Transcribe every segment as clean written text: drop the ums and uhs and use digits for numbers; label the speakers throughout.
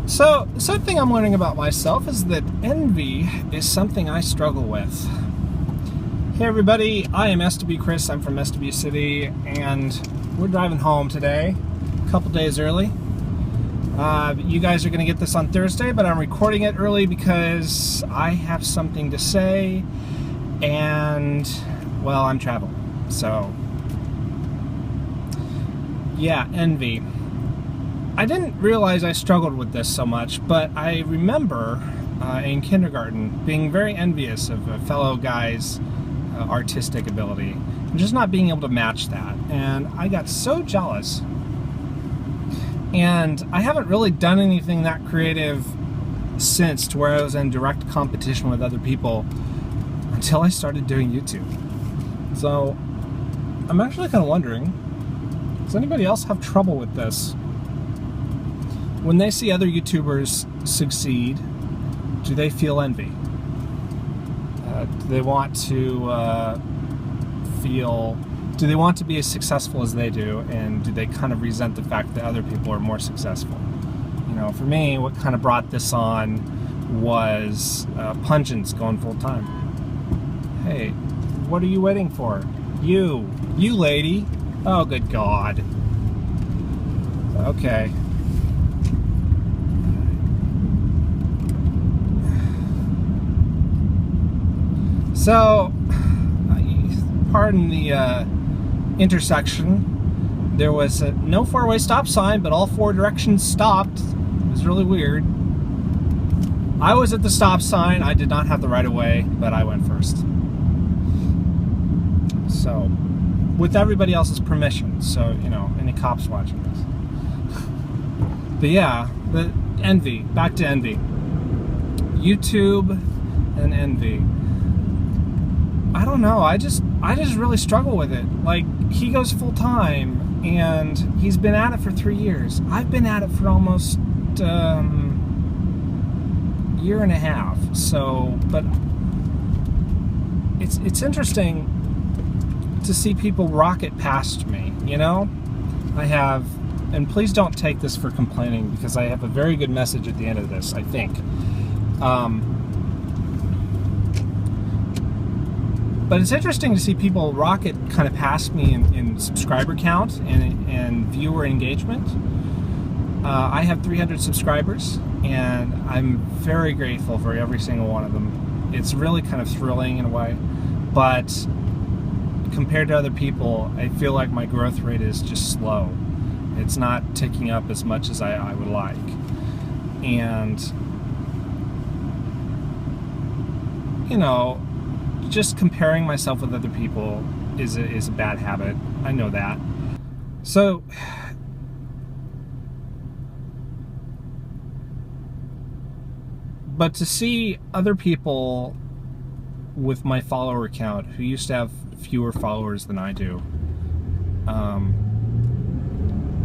Speaker 1: So, something I'm learning about myself is that envy is something I struggle with. Hey everybody, I am SWChris, I'm from SW City, and we're driving home today, a couple days early. You guys are going to get this on Thursday, but I'm recording it early because I have something to say, and, well, I'm traveling. So, yeah, envy. I didn't realize I struggled with this so much, but I remember in kindergarten being very envious of a fellow guy's artistic ability and just not being able to match that. And I got so jealous. And I haven't really done anything that creative since, to where I was in direct competition with other people until I started doing YouTube. So I'm actually kind of wondering, does anybody else have trouble with this? When they see other YouTubers succeed, do they feel envy? Do they want to do they want to be as successful as they do, and do they kind of resent the fact that other people are more successful? You know, for me, what kind of brought this on was Pungent's going full time. Hey, what are you waiting for? You lady. Oh, good God. Okay. So, pardon the intersection. There was no four-way stop sign, but all four directions stopped. It was really weird. I was at the stop sign. I did not have the right-of-way, but I went first. So, with everybody else's permission. So, you know, any cops watching this. But yeah, the envy. Back to envy. YouTube and envy. I don't know, I just really struggle with it. Like, he goes full time, and he's been at it for 3 years. I've been at it for almost year and a half. So, but it's interesting to see people rocket past me, you know? I have, and please don't take this for complaining, because I have a very good message at the end of this, I think. But it's interesting to see people rocket kind of past me in subscriber count and viewer engagement. I have 300 subscribers, and I'm very grateful for every single one of them. It's really kind of thrilling in a way, but compared to other people, I feel like my growth rate is just slow. It's not ticking up as much as I would like. And, you know, just comparing myself with other people is a bad habit. I know that. So, but to see other people with my follower count who used to have fewer followers than I do,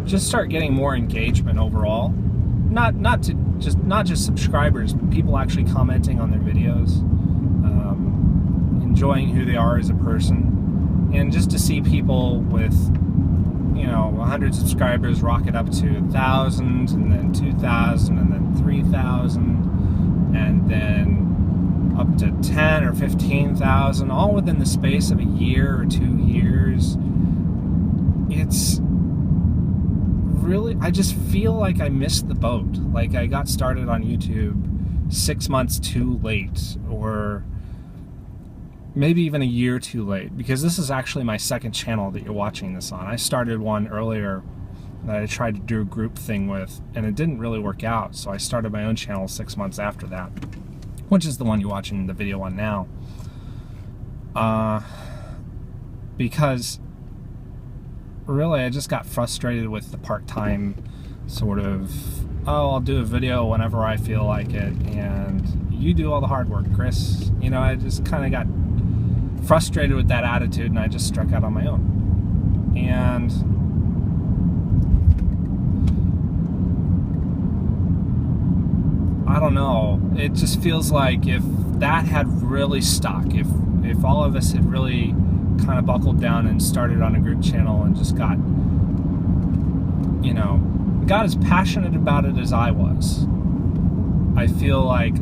Speaker 1: just start getting more engagement overall. Not just subscribers, but people actually commenting on their videos. Enjoying who they are as a person, and just to see people with, you know, 100 subscribers rocket up to 1,000, and then 2,000, and then 3,000, and then up to 10 or 15,000, all within the space of a year or 2 years. It's really, I just feel like I missed the boat. Like I got started on YouTube 6 months too late, or maybe even a year too late, because this is actually my second channel that you're watching this on. I started one earlier that I tried to do a group thing with, and it didn't really work out, so I started my own channel 6 months after that, which is the one you're watching the video on now. Because really I just got frustrated with the part-time sort of, oh, I'll do a video whenever I feel like it, and you do all the hard work, Chris. You know, I just kind of got frustrated with that attitude, and I just struck out on my own. And I don't know, it just feels like if that had really stuck, if all of us had really kind of buckled down and started on a group channel and just got, you know, got as passionate about it as I was, I feel like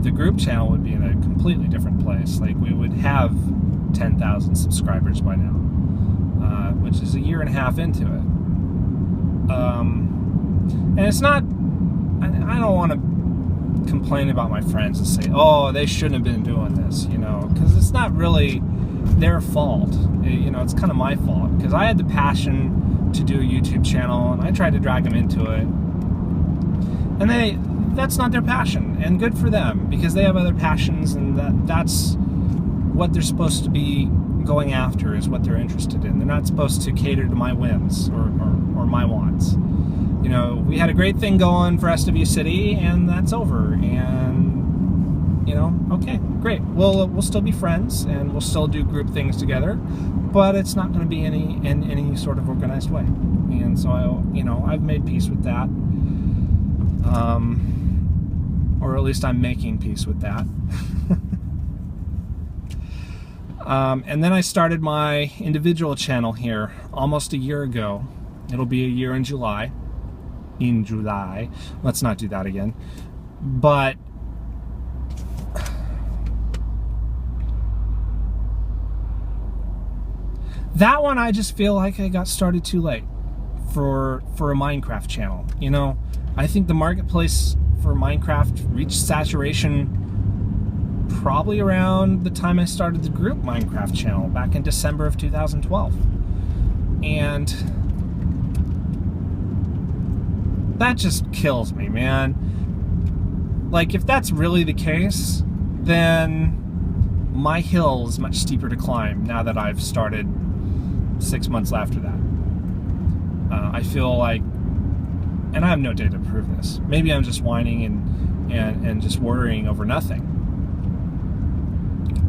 Speaker 1: the group channel would be in a completely different place. Like, we would have 10,000 subscribers by now, which is a year and a half into it. And it's not, I don't want to complain about my friends and say, oh, they shouldn't have been doing this, you know, because it's not really their fault. You know, it's kind of my fault, because I had the passion to do a YouTube channel, and I tried to drag them into it, and that's not their passion, and good for them, because they have other passions, and that's what they're supposed to be going after, is what they're interested in. They're not supposed to cater to my whims or my wants. You know, we had a great thing going for SWChris, and that's over, and, you know, okay, great. We'll still be friends, and we'll still do group things together, but it's not going to be in any sort of organized way. And so, I've made peace with that. Or at least I'm making peace with that. And then I started my individual channel here almost a year ago. It'll be a year in July. Let's not do that again. But that one, I just feel like I got started too late for a Minecraft channel. You know, I think the marketplace for Minecraft reached saturation probably around the time I started the group Minecraft channel back in December of 2012. And that just kills me, man. Like, if that's really the case, then my hill is much steeper to climb now that I've started 6 months after that. I feel like, and I have no data to prove this, maybe I'm just whining and just worrying over nothing.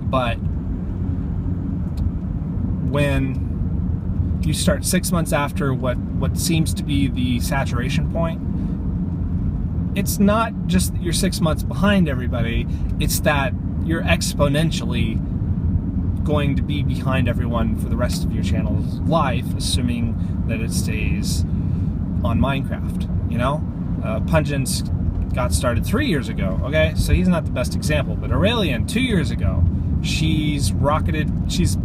Speaker 1: But when you start 6 months after what seems to be the saturation point, it's not just that you're 6 months behind everybody, it's that you're exponentially going to be behind everyone for the rest of your channel's life, assuming that it stays on Minecraft, you know? Pungent's got started 3 years ago, okay? So he's not the best example, but Valiant 2 years ago, she's rocketed, she's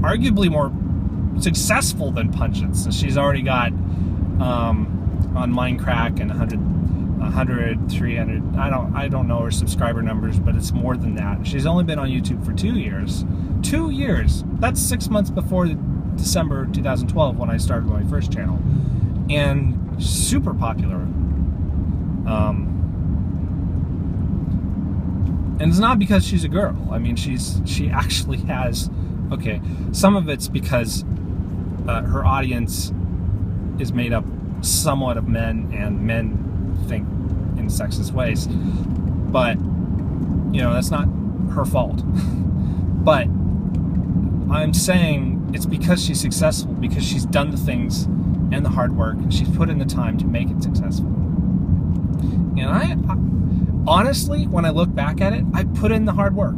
Speaker 1: arguably more successful than Pungent, so she's already got on Minecraft and 100, 300, I don't know her subscriber numbers, but it's more than that. She's only been on YouTube for 2 years. 2 years! That's 6 months before December 2012 when I started my first channel. And super popular. And it's not because she's a girl. I mean, she actually has, okay, some of it's because her audience is made up somewhat of men, and men think in sexist ways, but you know, that's not her fault. But I'm saying it's because she's successful, because she's done the things and the hard work, and she's put in the time to make it successful. And I honestly, when I look back at it, I put in the hard work.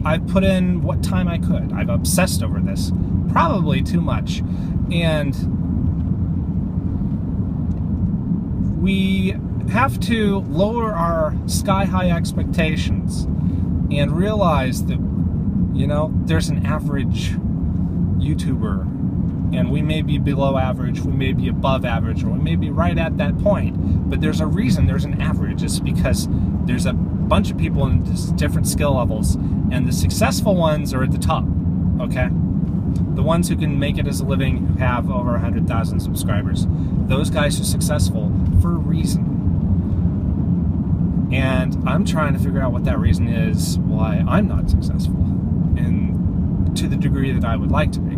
Speaker 1: I've put in what time I could. I've obsessed over this, probably too much. And we have to lower our sky-high expectations and realize that, you know, there's an average YouTuber, and we may be below average, we may be above average, or we may be right at that point, but there's a reason there's an average. It's because there's a bunch of people in different skill levels, and the successful ones are at the top, okay? The ones who can make it as a living, who have over 100,000 subscribers. Those guys are successful for a reason. And I'm trying to figure out what that reason is, why I'm not successful, and to the degree that I would like to be.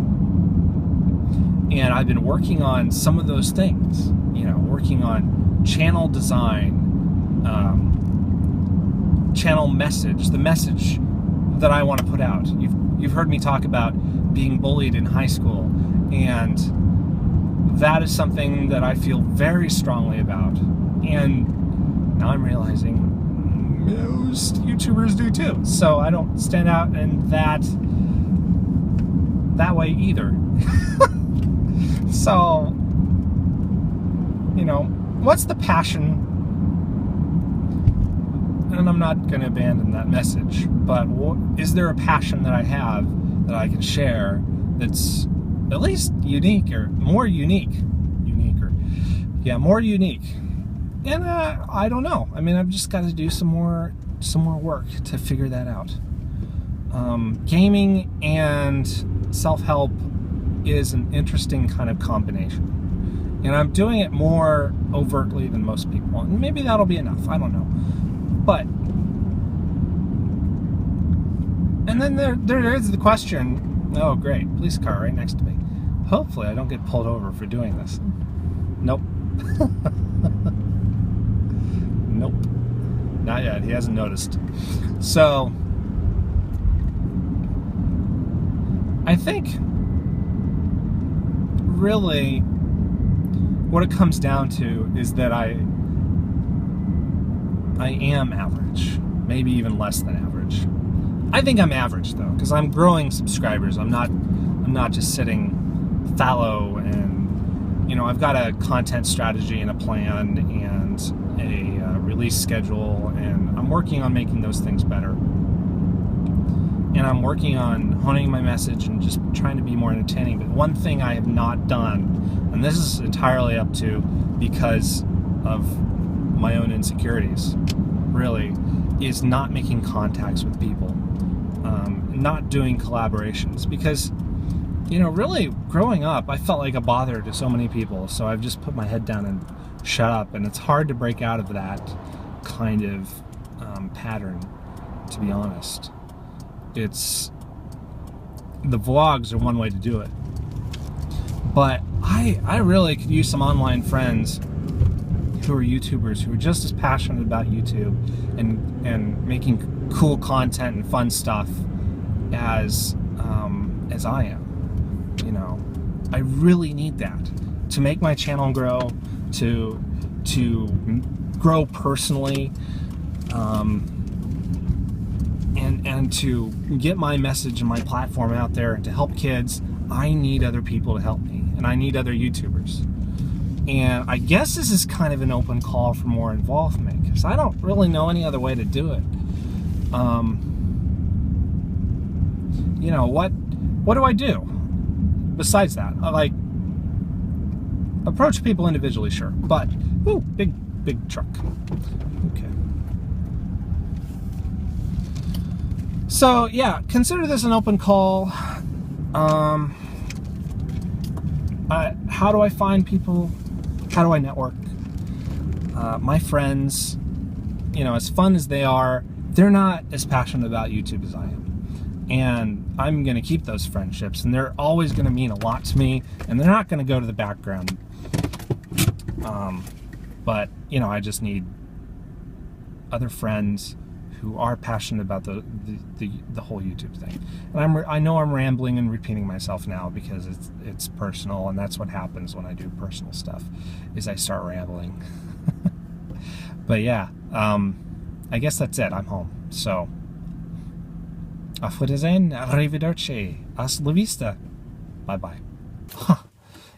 Speaker 1: And I've been working on some of those things, you know, working on channel design, channel message, the message that I want to put out. You've heard me talk about being bullied in high school, and that is something that I feel very strongly about. And now I'm realizing most YouTubers do too. So I don't stand out in that way either. So, you know, what's the passion and I'm not going to abandon that message. But is there a passion that I have that I can share that's at least unique or more unique? More unique. And I don't know. I mean, I've just got to do some more work to figure that out. Gaming and self-help is an interesting kind of combination. And I'm doing it more overtly than most people. And maybe that'll be enough. I don't know. But, and then there is the question, oh great, police car right next to me. Hopefully I don't get pulled over for doing this. Nope. Nope. Not yet. He hasn't noticed. So, I think really what it comes down to is that I am average, maybe even less than average. I think I'm average though, because I'm growing subscribers. I'm not just sitting fallow, and I've got a content strategy and a plan and a release schedule, and I'm working on making those things better. And I'm working on honing my message and just trying to be more entertaining. But one thing I have not done, and this is entirely up to because of my own insecurities, really, is not making contacts with people, not doing collaborations. Because, really growing up, I felt like a bother to so many people. So I've just put my head down and shut up. And it's hard to break out of that kind of pattern, to be honest. The vlogs are one way to do it. But I really could use some online friends who are YouTubers who are just as passionate about YouTube and making cool content and fun stuff as I am. I really need that to make my channel grow, to grow personally, and to get my message and my platform out there and to help kids. I need other people to help me, and I need other YouTubers. And I guess this is kind of an open call for more involvement, because I don't really know any other way to do it. What do I do besides that? I approach people individually, sure, but ooh, big truck. Okay. So yeah, consider this an open call. How do I find people? How do I network? My friends, as fun as they are, they're not as passionate about YouTube as I am. And I'm going to keep those friendships, and they're always going to mean a lot to me, and they're not going to go to the background. But, I just need other friends who are passionate about the whole YouTube thing. And I know I'm rambling and repeating myself now because it's personal, and that's what happens when I do personal stuff, is I start rambling. But yeah, I guess that's it. I'm home. So, auf Wiedersehen, arrivederci, hasta la vista, bye-bye.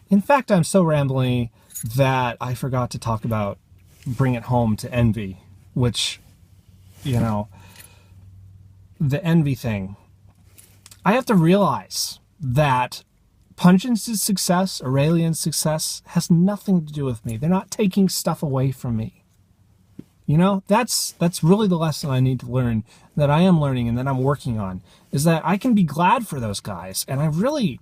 Speaker 1: In fact, I'm so rambling that I forgot to talk about Bring It Home to Envy, which, the envy thing. I have to realize that Pungen's success, Aurelian's success, has nothing to do with me. They're not taking stuff away from me. That's really the lesson I need to learn, that I am learning and that I'm working on, is that I can be glad for those guys, and I really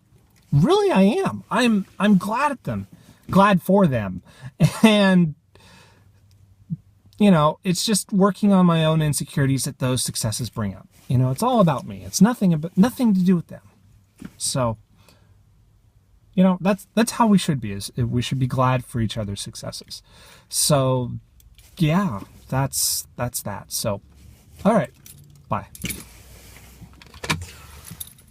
Speaker 1: I am. I'm glad at them, glad for them, and it's just working on my own insecurities that those successes bring up. It's all about me. It's nothing to do with them. So, that's how we should be. Is we should be glad for each other's successes. So, yeah, that's that. So, all right, bye.